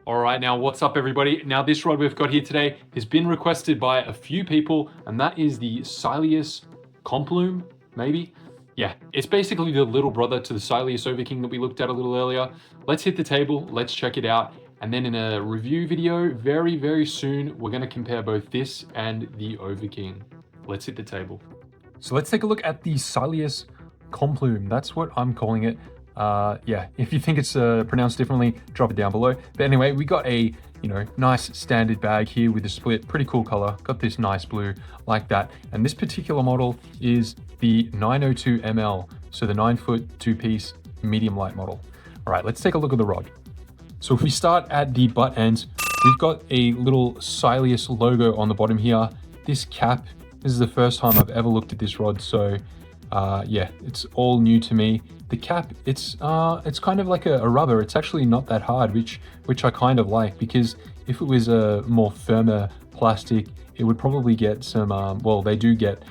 All right, now what's up everybody? Now this rod we've got here today has been requested by a few people, and that is the Cylius Komplum, maybe? Yeah, it's basically the little brother to the Cylius Soloking that we looked at a little earlier. Let's hit the table, let's check it out, and then in a review video very soon, we're gonna compare both this and the Overking. Let's hit the table. So let's take a look at the Cylius Komplum. That's what I'm calling it. Yeah, if you think it's pronounced differently, drop it down below. But anyway, we got a, nice standard bag here with a split, pretty cool color. Got this nice blue like that. And this particular model is the 902 ml. So the 9-foot 2-piece medium light model. All right, let's take a look at the rod. So if we start at the butt ends, we've got a little Cylius logo on the bottom here. This cap, this is the first time I've ever looked at this rod. So yeah, it's all new to me. The cap, it's kind of like a rubber. It's actually not that hard, which I kind of like, because if it was a more firmer plastic, it would probably get some, well, they do get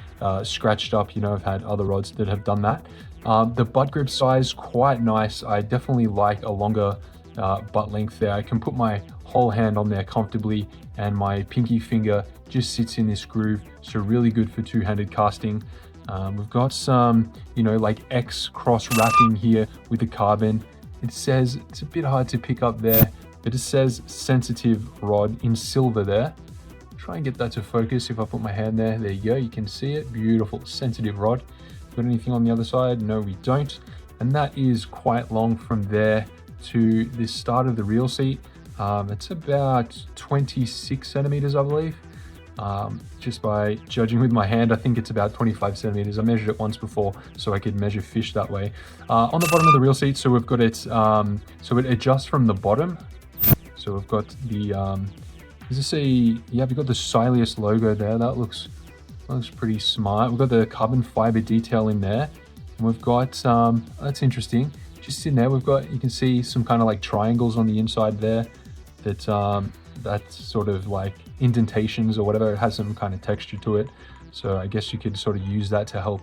scratched up. I've had other rods that have done that. The butt grip size, quite nice. I definitely like a longer butt length there. I can put my whole hand on there comfortably, and my pinky finger just sits in this groove. So really good for two-handed casting. We've got some, like X cross wrapping here with the carbon. It says, it's a bit hard to pick up there, but it says sensitive rod in silver there. Try and get that to focus if I put my hand there. There you go, you can see it. Beautiful, sensitive rod. Got anything on the other side? No, we don't. And that is quite long from there to the start of the reel seat. It's about 26 centimeters, I believe. Just by judging with my hand, I think it's about 25 centimeters. I measured it once before so I could measure fish that way. On the bottom of the reel seat, so we've got it, so it adjusts from the bottom. So we've got the, is this a, yeah, we've got the Cylius logo there. That looks pretty smart. We've got the carbon fiber detail in there. And we've got, that's interesting. Just in there, we've got, you can see some kind of like triangles on the inside there that's sort of like indentations or whatever. It has some kind of texture to it. So I guess you could sort of use that to help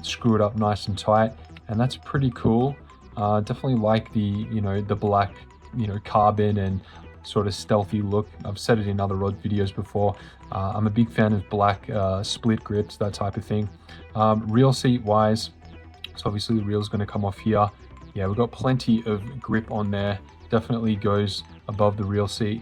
screw it up nice and tight. And that's pretty cool. Definitely like the, the black, carbon and sort of stealthy look. I've said it in other rod videos before. I'm a big fan of black split grips, that type of thing. Reel seat wise, so obviously the reel's going to come off here. Yeah, we've got plenty of grip on there. Definitely goes above the reel seat,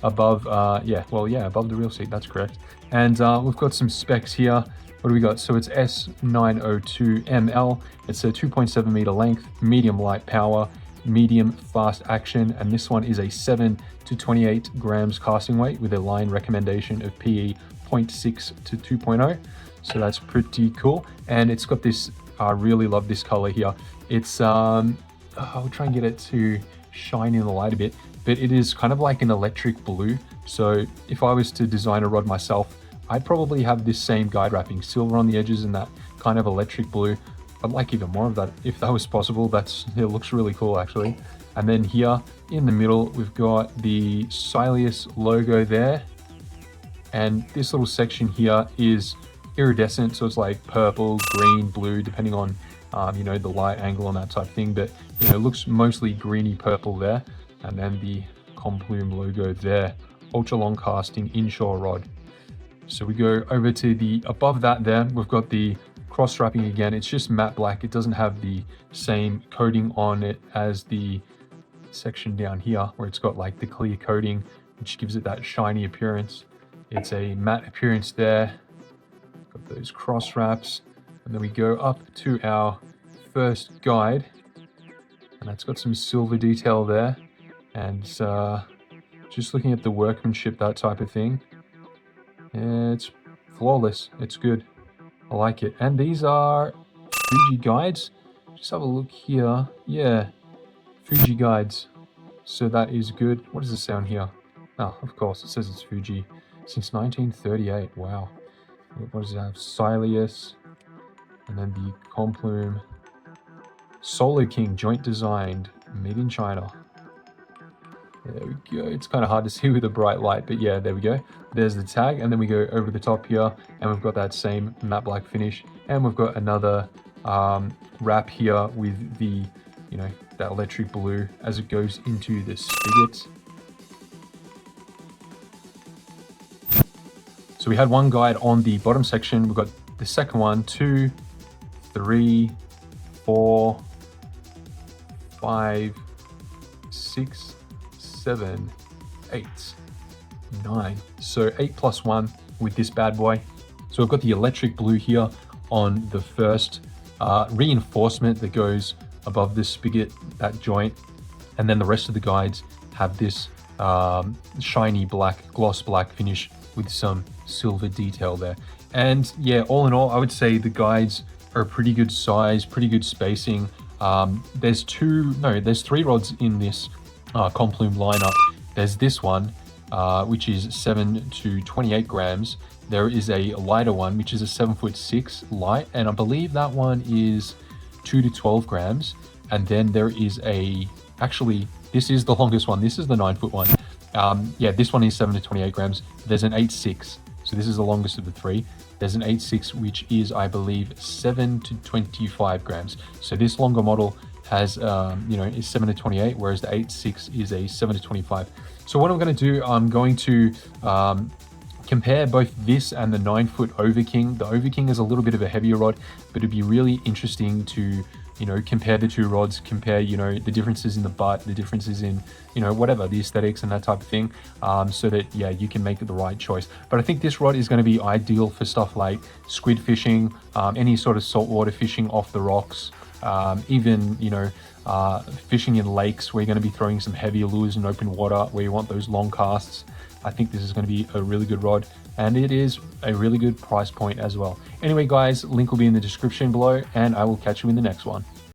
above, above the reel seat, that's correct. And we've got some specs here. What do we got? So it's S902 ml. It's a 2.7 meter length, medium light power, medium fast action. And this one is a 7 to 28 grams casting weight with a line recommendation of PE 0.6 to 2.0. So that's pretty cool. And it's got this, I really love this color here. It's, I'll try and get it to shine in the light a bit, but it is kind of like an electric blue. So if I was to design a rod myself, I'd probably have this same guide wrapping, silver on the edges and that kind of electric blue. I'd like even more of that if that was possible. It looks really cool actually. And then here in the middle, we've got the Cylius logo there. And this little section here is iridescent. So it's like purple, green, blue, depending on the light angle and that type of thing, but it looks mostly greeny purple there. And then the Komplum logo there, ultra long casting inshore rod. So we go over to the above that there, we've got the cross wrapping again. It's just matte black. It doesn't have the same coating on it as the section down here where it's got like the clear coating, which gives it that shiny appearance. It's a matte appearance there. Got those cross wraps. And then we go up to our first guide, and that's got some silver detail there. And just looking at the workmanship, that type of thing, it's flawless. It's good. I like it. And these are Fuji guides. Just have a look here. Yeah, Fuji guides. So that is good. What does it sound here? Oh, of course, it says it's Fuji since 1938. Wow. What does it have? Cylius. And then the Komplum Soloking joint designed, made in China. There we go. It's kind of hard to see with a bright light, but yeah, there we go. There's the tag, and then we go over the top here, and we've got that same matte black finish, and we've got another wrap here with the, that electric blue as it goes into the spigot. So we had one guide on the bottom section. We've got the second one, 2, 3, 4, 5, 6, 7, 8, 9. So 8 plus 1 with this bad boy. So I've got the electric blue here on the first reinforcement that goes above the spigot, that joint. And then the rest of the guides have this shiny black, gloss black finish with some silver detail there. And yeah, all in all, I would say the guides are a pretty good size, pretty good spacing. There's 3 rods in this Komplum lineup. There's this one, which is 7 to 28 grams. There is a lighter one, which is a 7'6" light, and I believe that one is 2 to 12 grams. And then there is actually, this is the longest one. This is the 9 foot one. Yeah, this one is 7 to 28 grams. There's an 8'6", so this is the longest of the 3. There's an 8'6", which is, I believe, 7 to 25 grams. So this longer model has, is 7 to 28, whereas the 8'6" is a 7 to 25. So what I'm going to do, I'm going to compare both this and the 9 foot Overking. The Overking is a little bit of a heavier rod, but it'd be really interesting to compare the 2 rods, compare, the differences in the butt, the differences in, whatever, the aesthetics and that type of thing, so that, yeah, you can make the right choice. But I think this rod is going to be ideal for stuff like squid fishing, any sort of saltwater fishing off the rocks, even, fishing in lakes where you're going to be throwing some heavier lures in open water where you want those long casts. I think this is going to be a really good rod, and it is a really good price point as well. Anyway, guys, link will be in the description below, and I will catch you in the next one.